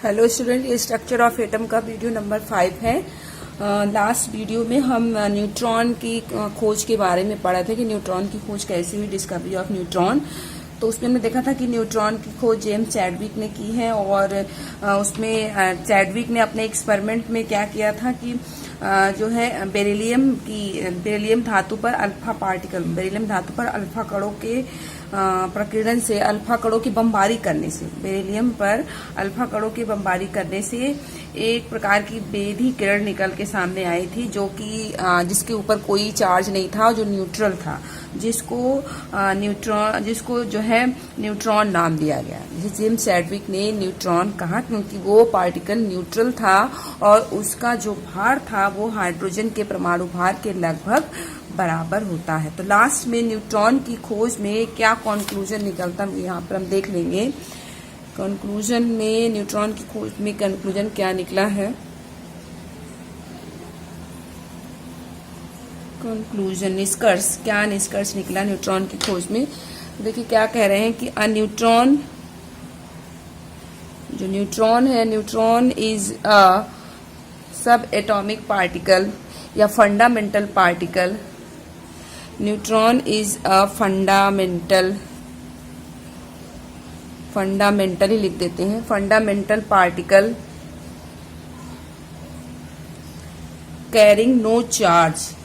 Hello student, ये structure of atom का video number 5 है। लास्ट वीडियो में हम न्यूट्रॉन की खोज के बारे में पढ़ा थे कि न्यूट्रॉन की खोज कैसे हुई, डिस्कवरी ऑफ न्यूट्रॉन। तो उसमें हमने देखा था कि न्यूट्रॉन की खोज जेम्स चैडविक ने की है और उसमें चैडविक ने अपने एक्सपेरिमेंट में क्या किया था कि जो है बेरिलियम धातु पर अल्फा कणों के प्रकीर्णन से, अल्फा कणों की बमबारी करने से, बेरिलियम पर अल्फा कणों की बमबारी करने से एक प्रकार की बेधी किरण निकल के सामने आई थी, जो कि जिसके ऊपर कोई चार्ज नहीं था, जो न्यूट्रल था, जिसको जो है न्यूट्रॉन नाम दिया गया। जिसे जेम्स चैडविक ने न्यूट्रॉन कहा क्योंकि वो पार्टिकल न्यूट्रल था और उसका जो भार था वो हाइड्रोजन के परमाणु भार के लगभग बराबर होता है। तो लास्ट में न्यूट्रॉन की खोज में क्या कंक्लूजन निकलता है यहाँ पर हम देख लेंगे। कंक्लूजन में न्यूट्रॉन की खोज में कंक्लूजन क्या निकला है। कंक्लूजन, निष्कर्ष, क्या निष्कर्ष निकला न्यूट्रॉन की खोज में। देखिए क्या कह रहे हैं कि न्यूट्रॉन है, neutron is a subatomic particle या fundamental particle. Neutron is a fundamental ही लिख देते हैं, fundamental particle carrying no charge.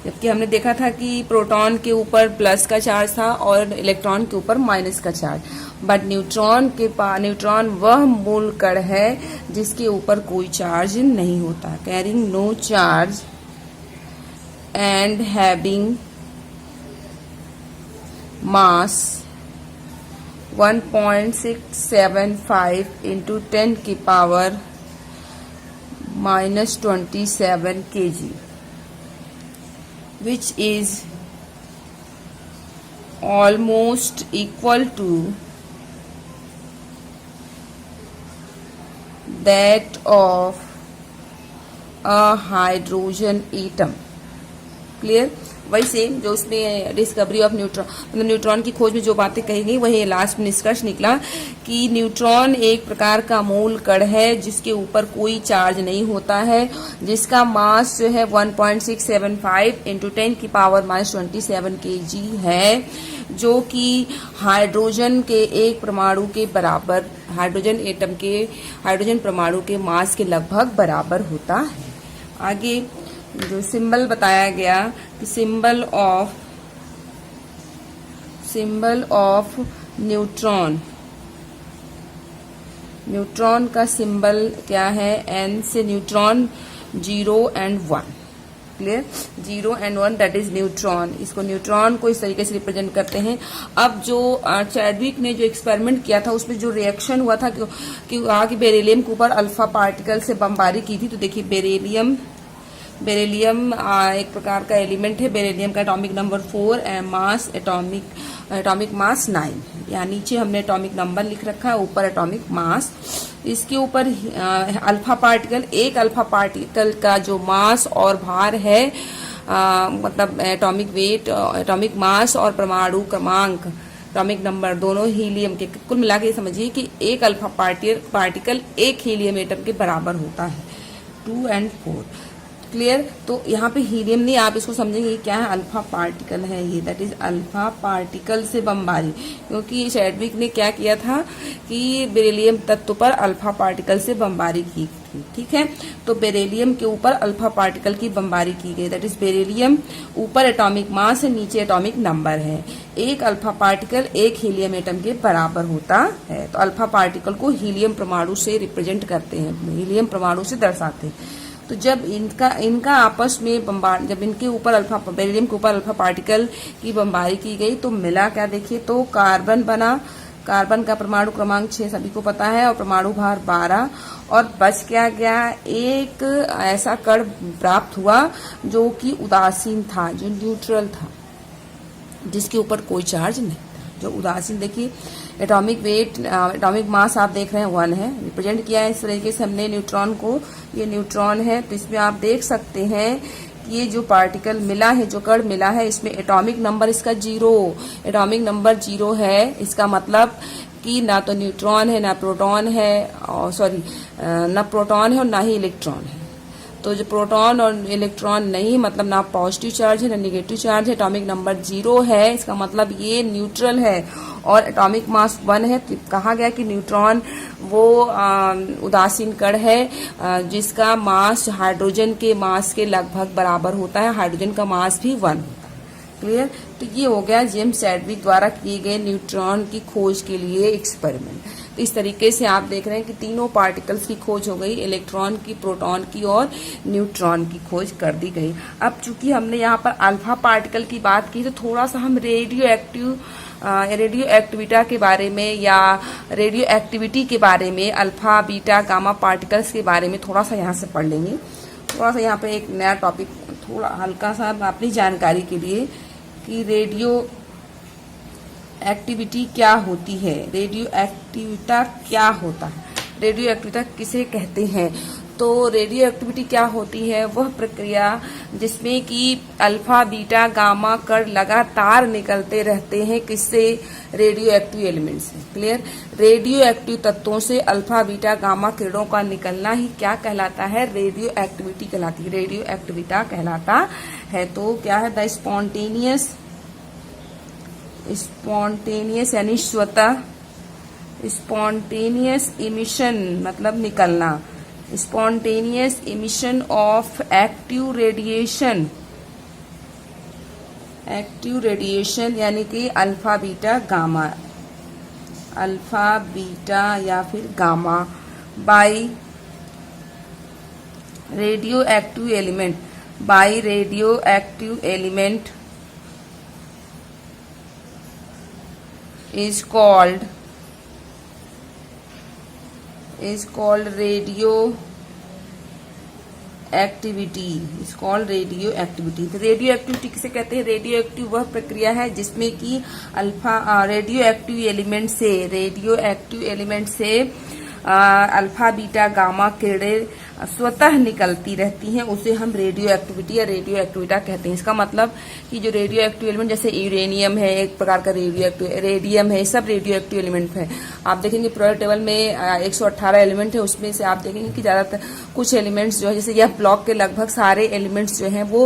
जबकि हमने देखा था कि प्रोटॉन के ऊपर प्लस का चार्ज था और इलेक्ट्रॉन के ऊपर माइनस का चार्ज, बट न्यूट्रॉन वह मूल कण है जिसके ऊपर कोई चार्ज नहीं होता। Carrying no charge and having mass 1.675 into 10 की power -27 kg, which is almost equal to that of a hydrogen atom. Clear. वही सेम जो उसमें डिस्कवरी ऑफ न्यूट्रॉन, मतलब न्यूट्रॉन की खोज में जो बातें कही गई वही लास्ट में निष्कर्ष निकला कि न्यूट्रॉन एक प्रकार का मूल कण है जिसके ऊपर कोई चार्ज नहीं होता है, जिसका मास जो है 1.675 into 10 की पावर -27 kg है, जो कि हाइड्रोजन के एक परमाणु के बराबर, हाइड्रोजन परमाणु के मास के लगभग बराबर होता है। आगे जो सिंबल बताया गया कि सिंबल ऑफ न्यूट्रॉन का सिंबल क्या है, N से neutron 0 and 1। Clear, 0 and 1 that is neutron. इसको न्यूट्रॉन को इस तरीके से रिप्रेजेंट करते हैं। अब जो चैडविक ने जो एक्सपेरिमेंट किया था उसमें जो रिएक्शन हुआ था कि बेरिलियम के ऊपर अल्फा पार्टिकल से बमबारी की थी। तो देखिए बेरिलियम एक प्रकार का एलिमेंट है। बेरिलियम का atomic number 4 mass atomic mass 9। यहाँ नीचे हमने एटॉमिक नंबर लिख रखा है, ऊपर एटॉमिक मास। इसके ऊपर अल्फा पार्टिकल का जो मास और भार है, मतलब एटॉमिक वेट, एटॉमिक मास और परमाणु क्रमांक, एटॉमिक नंबर दोनों हीलियम के, कुल मिला के समझिए कि एक अल्फा पार्टिकल एक हीलियम एटम के बराबर होता है, 2 and 4। क्लियर। तो यहाँ पे हीलियम नहीं, आप इसको समझेंगे क्या है, अल्फा पार्टिकल है ये, दैट इज अल्फा पार्टिकल से बमबारी। क्योंकि चैडविक ने क्या किया था कि बेरिलियम तत्व पर अल्फा पार्टिकल से बमबारी की थी। ठीक है, तो बेरिलियम के ऊपर अल्फा पार्टिकल की बमबारी की गई, दैट इज बेरिलियम ऊपर एटॉमिक मास है, नीचे एटॉमिक नंबर है। एक अल्फा पार्टिकल एक हीलियम एटम के बराबर होता है। तो अल्फा पार्टिकल को हीलियम परमाणु से रिप्रेजेंट करते हैं, हीलियम परमाणु से दर्शाते हैं। तो जब इनका आपस में जब इनके ऊपर बेरिलियम के ऊपर अल्फा पार्टिकल की बमबारी की गई तो मिला क्या, देखिए तो कार्बन बना। कार्बन का परमाणु क्रमांक 6 सभी को पता है और परमाणु भार 12, और बच क्या गया, एक ऐसा कण प्राप्त हुआ जो कि उदासीन था, जो न्यूट्रल था, जिसके ऊपर कोई चार्ज नहीं था, जो उदासीन। देखिए एटॉमिक वेट, एटॉमिक मास आप देख रहे हैं 1 है, रिप्रेजेंट किया है इस तरीके से हमने न्यूट्रॉन को। ये न्यूट्रॉन है, तो इसमें आप देख सकते हैं कि ये जो पार्टिकल मिला है, जो कण मिला है, इसमें एटॉमिक नंबर इसका 0, एटॉमिक नंबर 0 है। इसका मतलब कि ना तो न्यूट्रॉन है, ना प्रोटॉन है, और सॉरी ना प्रोटॉन है और ना ही इलेक्ट्रॉन है। तो जो प्रोटॉन और इलेक्ट्रॉन नहीं, मतलब ना पॉजिटिव चार्ज है ना निगेटिव चार्ज है, एटॉमिक नंबर 0 है, इसका मतलब ये न्यूट्रल है और एटॉमिक मास 1 है। तो कहा गया कि न्यूट्रॉन वो उदासीन कण है जिसका मास हाइड्रोजन के मास के लगभग बराबर होता है, हाइड्रोजन का मास भी 1 होता है। क्लियर? तो ये हो गया जेम्स चैडविक द्वारा किए गए न्यूट्रॉन की खोज के लिए एक्सपेरिमेंट। तो इस तरीके से आप देख रहे हैं कि तीनों पार्टिकल्स की खोज हो गई, इलेक्ट्रॉन की, प्रोटॉन की और न्यूट्रॉन की खोज कर दी गई। अब चूंकि हमने यहाँ पर अल्फा पार्टिकल की बात की तो थोड़ा सा हम रेडियो एक्टिविटा के बारे में या रेडियो एक्टिविटी के बारे में, अल्फा बीटा गामा पार्टिकल्स के बारे में थोड़ा सा यहाँ से पढ़ लेंगे। थोड़ा सा यहाँ पे एक नया टॉपिक, थोड़ा हल्का सा अपनी जानकारी के लिए कि रेडियो एक्टिविटी क्या होती है, रेडियो एक्टिविटा क्या होता है, रेडियो एक्टिविटा किसे कहते हैं। तो रेडियो एक्टिविटी क्या होती है? वह प्रक्रिया जिसमें कि अल्फा बीटा गामा कण लगातार निकलते रहते हैं, किससे? रेडियो एक्टिव एलिमेंट से। क्लियर? रेडियो एक्टिव तत्वों से अल्फा बीटा गामा किरणों का निकलना ही क्या कहलाता है? रेडियो एक्टिविटी कहलाती है, रेडियो एक्टिविटा कहलाता है। तो क्या है? द स्पॉन्टेनियस यानी स्वतः, स्पॉन्टेनियस इमिशन मतलब निकलना, spontaneous emission of active radiation यानी कि alpha beta gamma, alpha beta या फिर gamma by radio active element, by radio active element is called radio activity, is called radio activity. तो radio activity किसे कहते हैं? रेडियो एक्टिव वह प्रक्रिया है जिसमें कि रेडियो एक्टिव एलिमेंट से अल्फा बीटा गामा किरणें स्वतः निकलती रहती हैं, उसे हम रेडियो एक्टिविटी या रेडियो एक्टिविटा कहते हैं। इसका मतलब कि जो रेडियो एक्टिव एलिमेंट, जैसे यूरेनियम है एक प्रकार का रेडियो एक्टिव, रेडियम है, सब रेडियो एक्टिव एलिमेंट है। आप देखेंगे पीरियोडिक टेबल में 118 एलिमेंट है, उसमें से आप देखेंगे कि ज्यादातर कुछ एलिमेंट्स जो है, जैसे यह ब्लॉक के लगभग सारे एलिमेंट्स जो हैं वो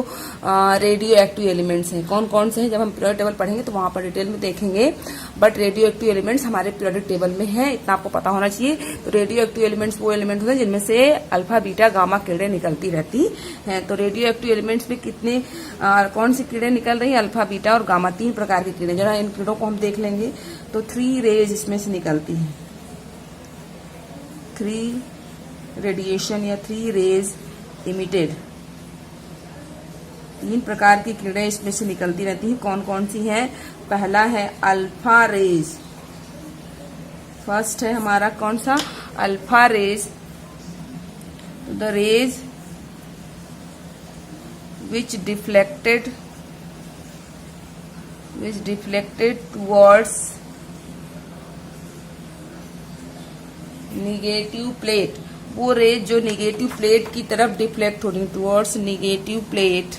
रेडियो एक्टिव एलिमेंट्स हैं। कौन कौन से हैं जब हम पीरियोडिक टेबल पढ़ेंगे तो वहां पर डिटेल में देखेंगे, बट रेडियो एक्टिव एलिमेंट्स हमारे पीरियोडिक टेबल में है, इतना आपको पता होना चाहिए। तो रेडियो एक्टिव एलिमेंट्स वो एलिमेंट होते हैं जिनमें से अल्फा बीटा गामा किरणें निकलती रहती हैं। तो रेडियो एक्टिव एलिमेंट्स में कितने कौन सी किरणें निकल रही हैं? अल्फा बीटा और गामा, 3 प्रकार की किरणें। जरा इन किरणों को हम देख लेंगे तो 3 रेज इसमें से निकलती हैं, 3 रेडिएशन या 3 रेज इमिटेड, 3 प्रकार की किरणें इसमें से निकलती रहती हैं। कौन कौन सी हैं? पहला है अल्फा रेज, फर्स्ट है हमारा कौन सा? Alpha rays. The rays which deflected towards negative plate, वो रेज जो निगेटिव प्लेट की तरफ डिफ्लेक्ट हो रही है, towards negative plate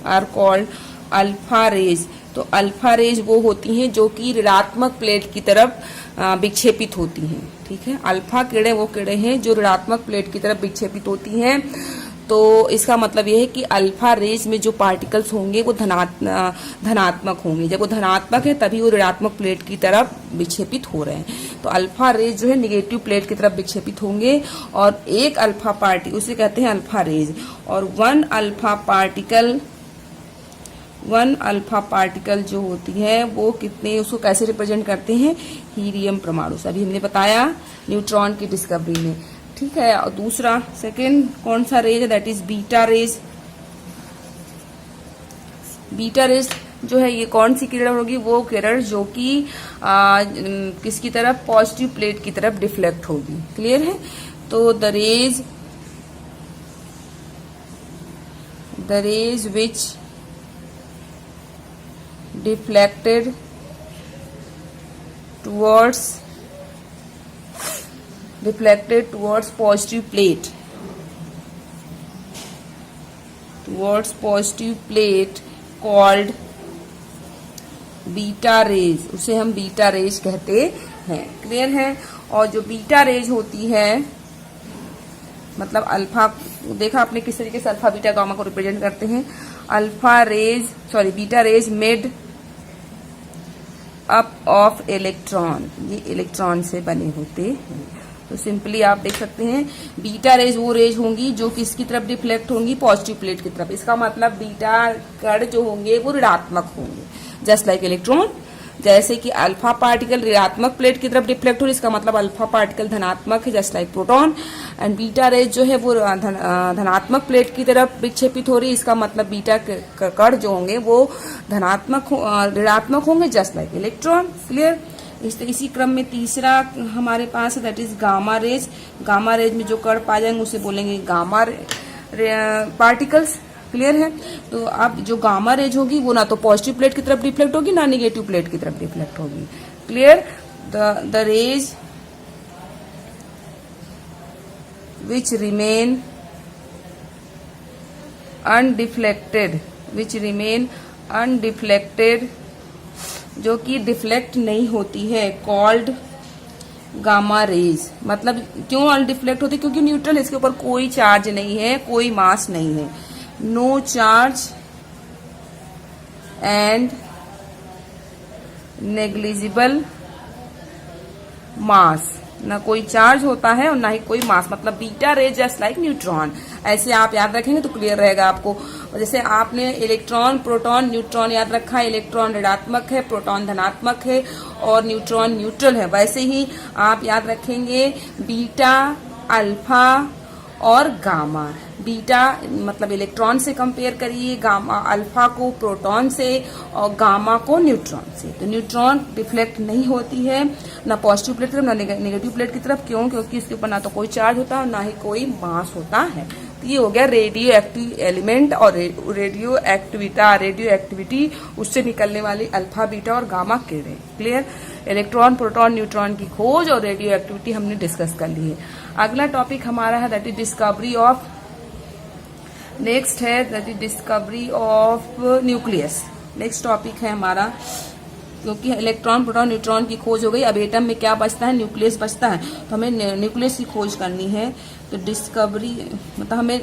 are called alpha rays. तो अल्फा रेज वो होती हैं जो कि ऋणात्मक प्लेट की तरफ विक्षेपित होती हैं। ठीक है, अल्फा किरणें वो किरणें हैं जो ऋणात्मक प्लेट की तरफ विक्षेपित होती हैं। तो इसका मतलब यह है कि अल्फा रेज में जो पार्टिकल्स होंगे वो धनात्मक होंगे। जब वो धनात्मक है तभी वो ऋणात्मक प्लेट की तरफ विक्षेपित हो रहे हैं। तो अल्फा रेज जो है निगेटिव प्लेट की तरफ विक्षेपित होंगे और एक अल्फा पार्टिकल उसे कहते हैं अल्फा रेज। और वन अल्फा पार्टिकल जो होती है वो कितने, उसको कैसे रिप्रेजेंट करते हैं? हीलियम परमाणु से। अभी हमने बताया न्यूट्रॉन की डिस्कवरी में। ठीक है, और दूसरा सेकेंड कौन सा रेज है? That is beta raise. Beta raise जो है ये कौन सी किरण होगी? वो किरण जो कि किसकी तरफ? पॉजिटिव प्लेट की तरफ डिफ्लेक्ट होगी। क्लियर है? तो the rays which deflected towards positive plate called beta rays, उसे हम बीटा रेज कहते हैं। क्लियर है। और जो बीटा रेज होती है, मतलब अल्फा, देखा आपने किस तरीके से अल्फा बीटा गामा को रिप्रेजेंट करते हैं। Beta raise made up of electron, ये इलेक्ट्रॉन से बने होते हैं। तो सिंपली आप देख सकते हैं बीटा रेज वो रेज होंगी जो किसकी तरफ डिफ्लेक्ट होंगी, पॉजिटिव प्लेट की तरफ। इसका मतलब बीटा कण जो होंगे वो ऋणात्मक होंगे, जस्ट लाइक इलेक्ट्रॉन। जैसे कि अल्फा पार्टिकल ऋणात्मक प्लेट की तरफ डिफ्लेक्ट हो रही, इसका मतलब अल्फा पार्टिकल धनात्मक है, just like proton. And beta raise जो है वो धनात्मक प्लेट की तरफ विक्षेपित हो रही, इसका मतलब बीटा कण जो होंगे वो धनात्मक ऋणात्मक होंगे, जस्ट लाइक इलेक्ट्रॉन। क्लियर। इसी क्रम में तीसरा हमारे पास है, that is gamma rays. Gamma rays में जो कण पाए जाएंगे उसे बोलेंगे गामा पार्टिकल्स। क्लियर है। तो अब जो गामा रेज होगी वो ना तो पॉजिटिव प्लेट की तरफ डिफ्लेक्ट होगी ना नेगेटिव प्लेट की तरफ डिफ्लेक्ट होगी। Clear. The rays which remain undeflected, जो कि डिफ्लेक्ट नहीं होती है, कॉल्ड गामा रेज। मतलब क्यों अनडिफ्लेक्ट होती है, क्योंकि न्यूट्रल, इसके ऊपर कोई चार्ज नहीं है, कोई मास नहीं है। No charge and negligible mass, ना कोई चार्ज होता है और ना ही कोई मास, मतलब बीटा रे जस्ट लाइक न्यूट्रॉन। ऐसे आप याद रखेंगे तो क्लियर रहेगा आपको। जैसे आपने इलेक्ट्रॉन, प्रोटॉन, न्यूट्रॉन याद रखा है, इलेक्ट्रॉन ऋणात्मक है, प्रोटॉन धनात्मक है और न्यूट्रॉन न्यूट्रल है, वैसे ही आप याद रखेंगे बीटा, अल्फा और गामा। बीटा मतलब इलेक्ट्रॉन से कंपेयर करिए, गामा अल्फा को प्रोटॉन से और गामा को न्यूट्रॉन से। तो न्यूट्रॉन डिफ्लेक्ट नहीं होती है ना पॉजिटिव प्लेट की तरफ ना नेगेटिव प्लेट की तरफ। क्यों? क्योंकि इसके ऊपर ना तो कोई चार्ज होता है ना ही कोई मास होता है। तो ये हो गया रेडियो एक्टिव एलिमेंट और रेडियो एक्टिविटी उससे निकलने वाली अल्फा, बीटा और गामा किरणें। क्लियर। इलेक्ट्रॉन, प्रोटॉन, न्यूट्रॉन की खोज और रेडियो एक्टिविटी हमने डिस्कस कर ली है। अगला टॉपिक हमारा है that is discovery of, next है that is discovery of nucleus. Next topic है हमारा, क्योंकि इलेक्ट्रॉन, प्रोटॉन, न्यूट्रॉन की खोज हो गई, अब एटम में क्या बचता है, न्यूक्लियस बचता है। तो हमें न्यूक्लियस की खोज करनी है। तो डिस्कवरी मतलब हमें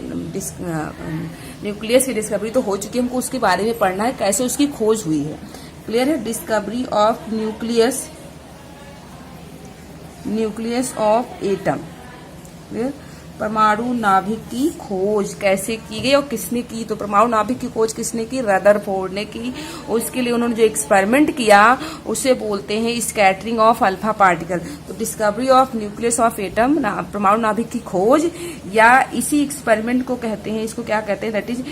न्यूक्लियस की डिस्कवरी तो हो चुकी है, हमको उसके बारे में पढ़ना है, कैसे उसकी खोज हुई है। क्लियर है। Discovery of nucleus of atom. Clear. परमाणु नाभिक की खोज कैसे की गई और किसने की? तो परमाणु नाभिक की खोज किसने की? रदरफोर्ड ने की। उसके लिए उन्होंने जो एक्सपेरिमेंट किया उसे बोलते हैं स्कैटरिंग ऑफ अल्फा पार्टिकल। तो discovery of nucleus of atom, परमाणु नाभिक की खोज, या इसी एक्सपेरिमेंट को कहते हैं, इसको क्या कहते हैं, that is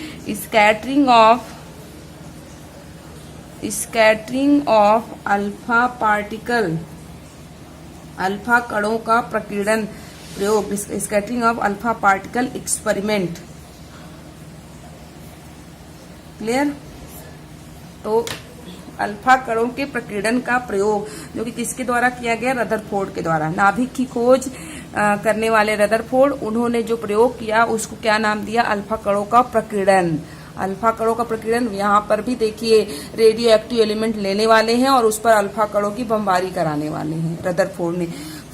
scattering of alpha particle, alpha कणों का प्रकीर्णन प्रयोग, scattering of alpha particle experiment. Clear. तो अल्फा कणों के प्रकीर्णन का प्रयोग जो कि किसके द्वारा किया गया? रदरफोर्ड के द्वारा। नाभिक की खोज करने वाले रदरफोर्ड, उन्होंने जो प्रयोग किया उसको क्या नाम दिया? अल्फा कणों का प्रकीर्णन। अल्फा कणों का प्रकीर्णन, यहाँ पर भी देखिए रेडियो एक्टिव एलिमेंट लेने वाले हैं और उस पर अल्फा कणों की बमबारी कराने वाले हैं रदरफोर्ड ने।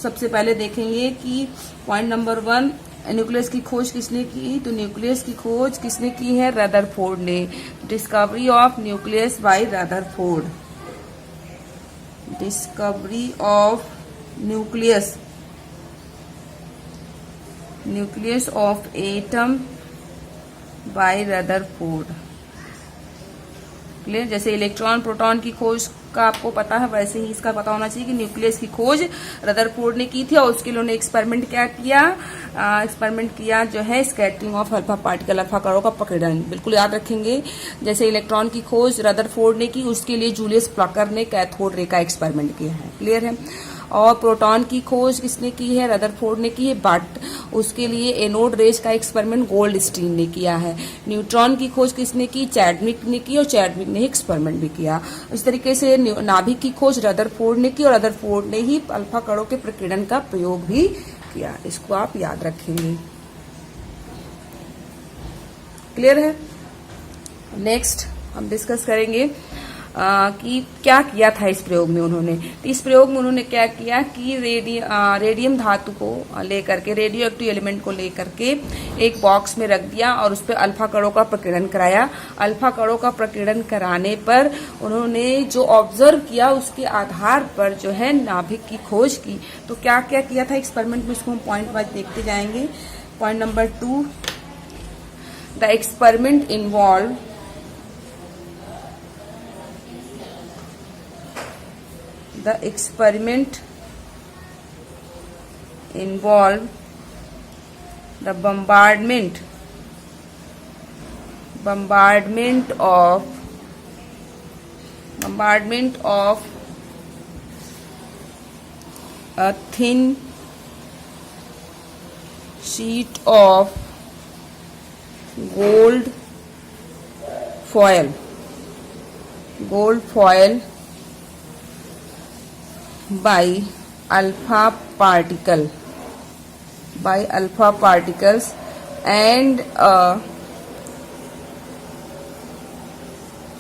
सबसे पहले देखेंगे कि पॉइंट नंबर 1, न्यूक्लियस की खोज किसने की? तो न्यूक्लियस की खोज किसने की है? रदरफोर्ड ने। Discovery of nucleus bye Rutherford. Discovery of nucleus of atom by Rutherford. Clear. जैसे इलेक्ट्रॉन, प्रोटॉन की खोज का आपको पता है, वैसे ही इसका पता होना चाहिए कि न्यूक्लियस की खोज रदरफोर्ड ने की थी और उसके लिए उन्होंने एक्सपेरिमेंट क्या किया? एक्सपेरिमेंट किया जो है scattering of alpha particle, alpha कणों का प्रकीर्णन। बिल्कुल याद रखेंगे। जैसे इलेक्ट्रॉन की खोज रदरफोर्ड ने की, उसके लिए जूलियस प्लकर ने कैथोड रे का एक्सपेरिमेंट किया है। क्लियर है। और प्रोटॉन की खोज किसने की है? रदरफोर्ड ने की है, बट उसके लिए एनोड रेज का एक्सपेरिमेंट गोल्डस्टीन ने किया है। न्यूट्रॉन की खोज किसने की? चैडविक ने की और चैडविक ने एक्सपेरिमेंट भी किया। इस तरीके से नाभिक की खोज रदरफोर्ड ने की और रदरफोर्ड ने ही अल्फा कणों के प्रकीर्णन का प्रयोग भी किया। इसको आप याद रखेंगे। क्लियर है। नेक्स्ट हम डिस्कस करेंगे कि क्या किया था इस प्रयोग में उन्होंने। तो इस प्रयोग में उन्होंने क्या किया कि रेडियम धातु को लेकर के, रेडियो एक्टिव एलिमेंट को लेकर के एक बॉक्स में रख दिया और उस पर अल्फा कणों का प्रकीर्णन कराया। अल्फा कणों का प्रकीर्णन कराने पर उन्होंने जो ऑब्जर्व किया उसके आधार पर जो है नाभिक की खोज की। तो क्या क्या किया था एक्सपेरिमेंट में, इसको हम पॉइंट वाइज देखते जाएंगे। Point number 2, the experiment involve the experiment involved the bombardment of a thin sheet of gold foil by alpha particles and a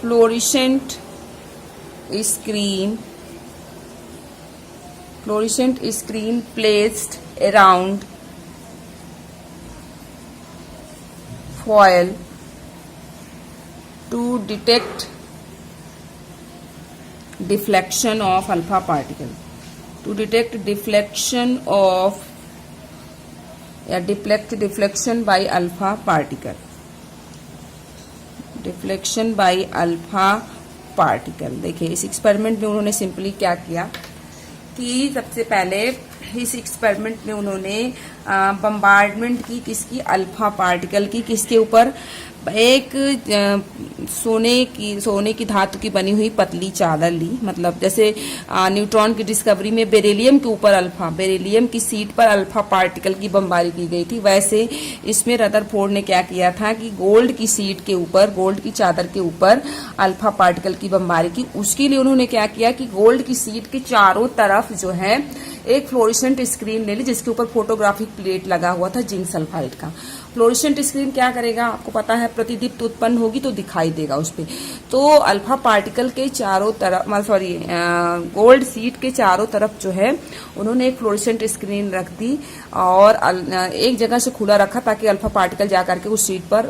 fluorescent screen placed around foil to detect deflection of alpha particle, deflection by alpha particle। देखिए इस experiment में उन्होंने simply क्या किया कि सबसे पहले इस एक्सपेरिमेंट में उन्होंने बम्बार्डमेंट की किसकी, अल्फा पार्टिकल की, किसके ऊपर, एक सोने की धातु की बनी हुई पतली चादर ली। मतलब जैसे न्यूट्रॉन की डिस्कवरी में बेरिलियम के ऊपर बेरिलियम की सीट पर अल्फा पार्टिकल की बमबारी की गई थी, वैसे इसमें रदरफोर्ड ने क्या किया था कि गोल्ड की सीट के ऊपर, गोल्ड की चादर के ऊपर अल्फा पार्टिकल की बमबारी की। उसके लिए उन्होंने क्या किया कि गोल्ड की सीट के चारों तरफ जो है एक फ्लोरेसेंट स्क्रीन ले ली, जिसके ऊपर फोटोग्राफिक प्लेट लगा हुआ था जिंक सल्फाइड का। फ्लोरेसेंट स्क्रीन क्या करेगा, आपको पता है, प्रतिदीप्त उत्पन्न होगी तो दिखाई देगा उस पर। तो अल्फा पार्टिकल के चारों तरफ, गोल्ड सीट के चारों तरफ जो है उन्होंने एक फ्लोरेसेंट स्क्रीन रख दी और एक जगह से खुला रखा ताकि अल्फा पार्टिकल जाकर के उस सीट पर,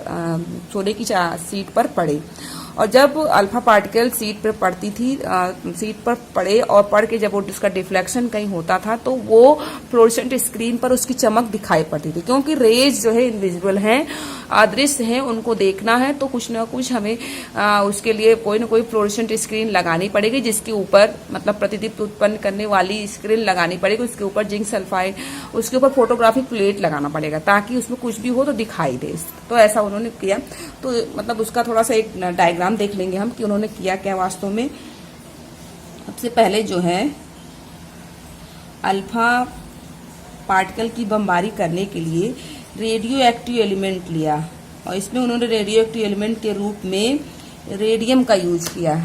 सोने की सीट पर पड़े। और जब अल्फा पार्टिकल सीट पर पड़ती थी, सीट पर पड़े और पड़ के जब वो उसका डिफ्लेक्शन कहीं होता था तो वो फ्लोरेसेंट स्क्रीन पर उसकी चमक दिखाई पड़ती थी। क्योंकि रेज जो है इनविजिबल हैं, अदृश्य हैं, उनको देखना है तो कुछ ना कुछ हमें उसके लिए कोई ना कोई फ्लोरेसेंट स्क्रीन लगानी पड़ेगी, जिसके ऊपर मतलब प्रतिदीप्त उत्पन्न करने वाली स्क्रीन लगानी पड़ेगी, उसके ऊपर जिंक सल्फाइड, उसके ऊपर फोटोग्राफिक प्लेट लगाना पड़ेगा ताकि उसमें कुछ भी हो तो दिखाई दे। तो ऐसा उन्होंने किया। तो मतलब उसका थोड़ा सा एक डायग्राम देख लेंगे हम कि उन्होंने किया क्या वास्तव में। सबसे पहले जो है अल्फा पार्टिकल की बमबारी करने के लिए रेडियो एक्टिव एलिमेंट लिया और इसमें उन्होंने रेडियो एक्टिव एलिमेंट के रूप में रेडियम का यूज किया।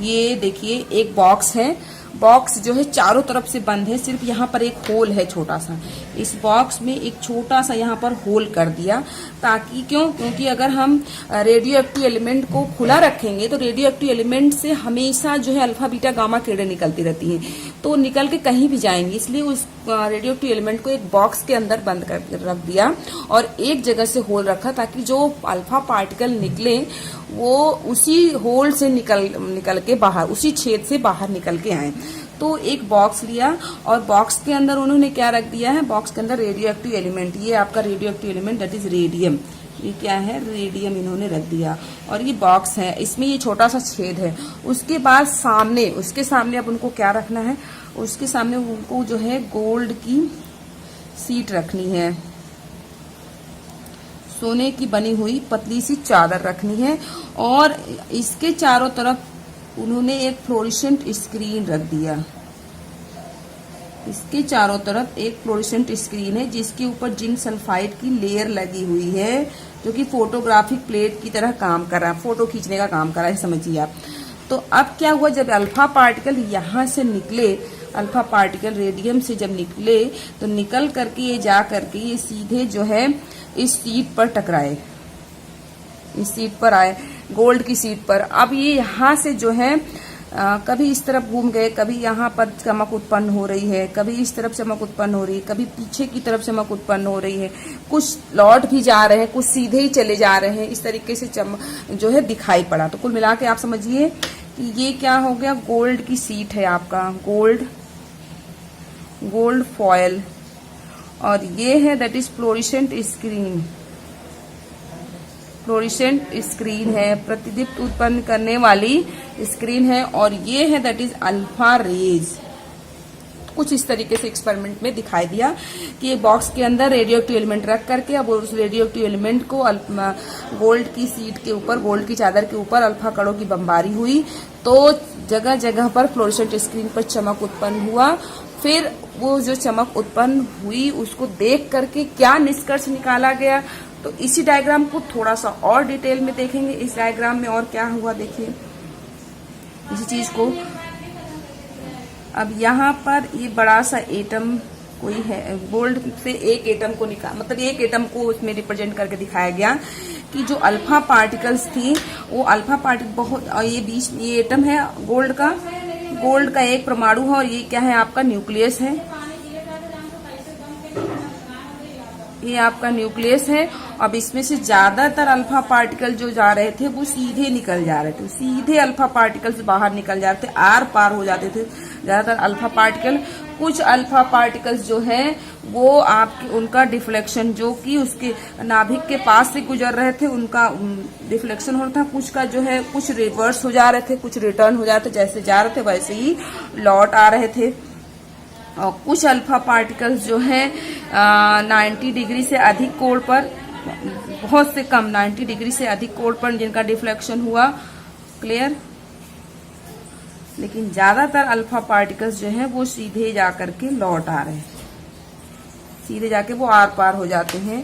ये देखिए एक बॉक्स है, बॉक्स जो है चारों तरफ से बंद है, सिर्फ यहाँ पर एक होल है छोटा सा। इस बॉक्स में एक छोटा सा यहाँ पर होल कर दिया ताकि क्योंकि अगर हम रेडियो एक्टिव एलिमेंट को खुला रखेंगे तो रेडियो एक्टिव एलिमेंट से हमेशा जो है अल्फा बीटा गामा किरणें निकलती रहती हैं, तो निकल के कहीं भी जाएंगी। इसलिए उस रेडियो एक्टिव एलिमेंट को एक बॉक्स के अंदर बंद कर रख दिया और एक जगह से होल रखा ताकि जो अल्फा पार्टिकल निकले वो उसी होल से निकल के बाहर, उसी छेद से बाहर निकल के आए। तो एक बॉक्स लिया और बॉक्स के अंदर उन्होंने क्या रख दिया है, बॉक्स के अंदर रेडियो एक्टिव एलिमेंट, ये आपका radio active element that is radium, ये क्या है, रेडियम इन्होंने रख दिया। और ये बॉक्स है, इसमें ये छोटा सा छेद है। उसके बाद उसके सामने अब उनको क्या रखना है, उसके सामने उनको जो है गोल्ड की सीट रखनी है, सोने की बनी हुई पतली सी चादर रखनी है और इसके चारों तरफ उन्होंने एक फ्लोरेसेंट स्क्रीन रख दिया। इसके चारों तरफ एक फ्लोरेसेंट स्क्रीन है जिसके ऊपर जिंक सल्फाइड की लेयर लगी हुई है जो कि फोटोग्राफिक प्लेट की तरह काम कर रहा है, फोटो खींचने का काम कर रहा है, समझिए आप। तो अब क्या हुआ, जब अल्फा पार्टिकल यहाँ से निकले, अल्फा पार्टिकल रेडियम से जब निकले तो निकल करके ये जा करके ये सीधे जो है इस सीट पर टकराए, इस सीट पर आए, गोल्ड की सीट पर। अब ये यहाँ से जो है कभी इस तरफ घूम गए, कभी यहाँ पर चमक उत्पन्न हो रही है, कभी इस तरफ चमक उत्पन्न हो रही है, कभी पीछे की तरफ चमक उत्पन्न हो रही है, कुछ लौट भी जा रहे हैं, कुछ सीधे ही चले जा रहे हैं। इस तरीके से चमक जो है दिखाई पड़ा। तो कुल मिला के आप समझिए कि ये क्या हो गया, गोल्ड की सीट है आपका, गोल्ड फॉयल। और ये है that is fluorescent screen, fluorescent screen है, प्रतिदीप्त उत्पन्न करने वाली स्क्रीन है। और ये है दैट इज अल्फा रेज। कुछ इस तरीके से एक्सपेरिमेंट में दिखाई दिया कि एक बॉक्स के अंदर रेडियो एक्टिव एलिमेंट रख करके अब उस रेडियो एक्टिव एलिमेंट को गोल्ड की सीट के ऊपर, गोल्ड की चादर के ऊपर अल्फा कणों की बमबारी हुई, तो जगह जगह पर फ्लोरेसेंट स्क्रीन पर चमक उत्पन्न हुआ। फिर वो जो चमक उत्पन्न हुई उसको देख करके क्या निष्कर्ष निकाला गया, तो इसी डायग्राम को थोड़ा सा और डिटेल में देखेंगे। इस डायग्राम में और क्या हुआ देखिए इसी चीज को। अब यहाँ पर ये बड़ा सा एटम कोई है, गोल्ड से एक एटम को मतलब एक एटम को उसमें रिप्रेजेंट करके दिखाया गया कि जो अल्फा पार्टिकल्स थी वो अल्फा पार्टिकल बहुत, और ये एटम है गोल्ड का एक परमाणु है, और ये क्या है आपका न्यूक्लियस है, ये आपका न्यूक्लियस है। अब इसमें से ज्यादातर अल्फा पार्टिकल जो जा रहे थे वो सीधे निकल जा रहे थे, सीधे अल्फा पार्टिकल्स बाहर निकल जा रहे थे, आर पार हो जाते थे ज्यादातर अल्फा पार्टिकल। कुछ अल्फा पार्टिकल्स जो है वो आपकी उनका डिफ्लेक्शन, जो कि उसके नाभिक के पास से गुजर रहे थे, उनका डिफ्लेक्शन हो रहा था। कुछ का जो है कुछ रिवर्स हो जा रहे थे, कुछ रिटर्न हो जाते, जैसे जा रहे थे वैसे ही लौट आ रहे थे। और कुछ अल्फा पार्टिकल्स जो है 90 डिग्री से अधिक कोण पर, बहुत से कम 90 डिग्री से अधिक कोण पर जिनका डिफ्लेक्शन हुआ, क्लियर। लेकिन ज्यादातर अल्फा पार्टिकल्स जो है वो सीधे जा करके लौट आ रहे हैं, सीधे जाके वो आर पार हो जाते हैं।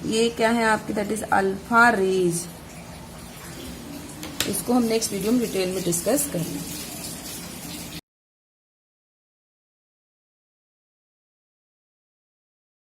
ये क्या है आपकी, दैट इज अल्फा रेज। इसको हम नेक्स्ट वीडियो में डिटेल में डिस्कस करेंगे।